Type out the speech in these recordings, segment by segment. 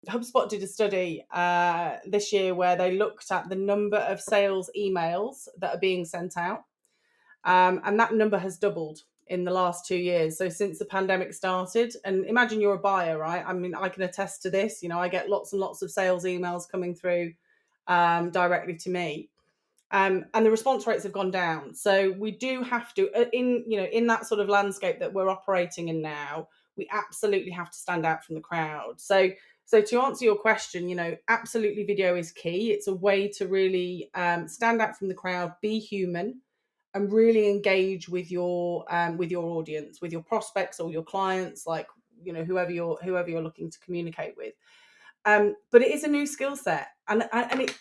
HubSpot did a study this year where they looked at the number of sales emails that are being sent out, and that number has doubled in the last 2 years. So since the pandemic started, and imagine you're a buyer, right? I mean, I can attest to this. I get lots and lots of sales emails coming through directly to me. And the response rates have gone down. So we do have to, in that sort of landscape that we're operating in now, we absolutely have to stand out from the crowd. So to answer your question, absolutely video is key. It's a way to really stand out from the crowd, be human, and really engage with your audience, with your prospects or your clients, like whoever you're looking to communicate with. But it is a new skill set, and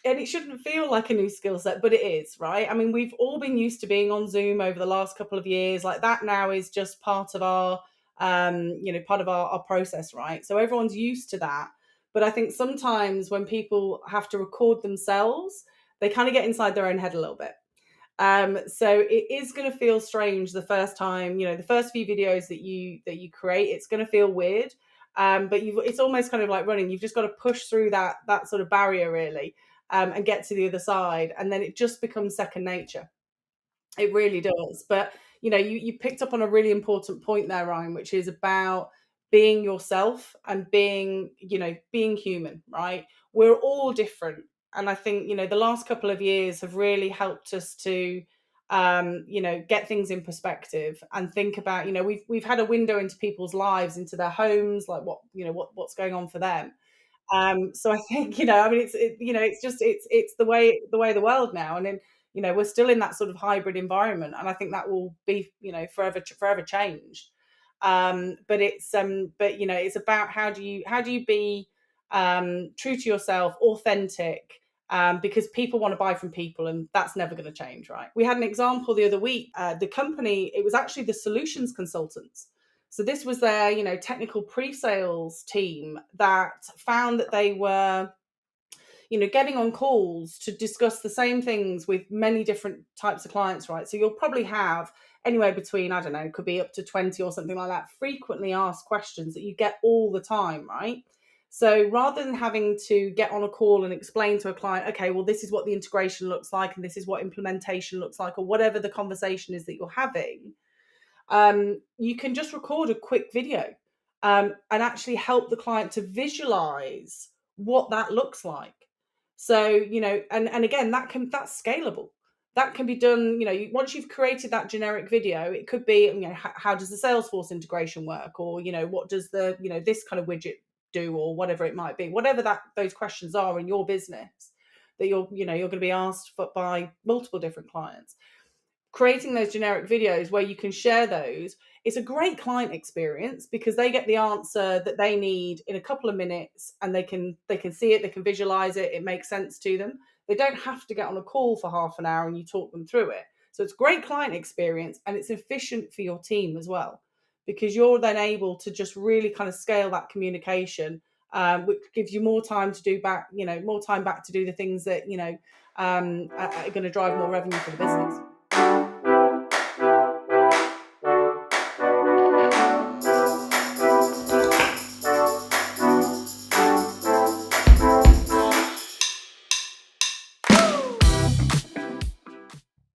it shouldn't feel like a new skill set, but it is, right? I mean, we've all been used to being on Zoom over the last couple of years. Like, that now is just part of our our process, right? So everyone's used to that. But I think sometimes when people have to record themselves, they kind of get inside their own head a little bit. So it is going to feel strange the first time, the first few videos that you create. It's going to feel weird. But it's almost kind of like running. You've just got to push through that sort of barrier, really, and get to the other side, and then it just becomes second nature. It really does. But you picked up on a really important point there, Ryan, which is about being yourself and being human, right? We're all different, and I think the last couple of years have really helped us to get things in perspective and think about, we've had a window into people's lives, into their homes, like what's going on for them. So I think, I mean, it's the way the world now. And then, we're still in that sort of hybrid environment. And I think that will be, forever changed. It's about how do you be true to yourself, authentic, because people want to buy from people, and that's never going to change, right? We had an example the other week. The company, it was actually the solutions consultants. So this was their, technical pre-sales team that found that they were, getting on calls to discuss the same things with many different types of clients, right? So you'll probably have anywhere between, I don't know, could be up to 20 or something like that, frequently asked questions that you get all the time, right? So rather than having to get on a call and explain to a client, okay, well, this is what the integration looks like, and this is what implementation looks like, or whatever the conversation is that you're having, you can just record a quick video and actually help the client to visualize what that looks like. So, and again, that's scalable. That can be done, once you've created that generic video. It could be, how does the Salesforce integration work? Or, what does the, this kind of widget do, or whatever it might be, whatever those questions are in your business that you're going to be asked by multiple different clients. Creating those generic videos where you can share those, it's a great client experience because they get the answer that they need in a couple of minutes, and they can see it, they can visualize it, it makes sense to them. They don't have to get on a call for half an hour and you talk them through it. So it's great client experience, and it's efficient for your team as well, because you're then able to just really kind of scale that communication, which gives you more time to do more time back to do the things that are going to drive more revenue for the business.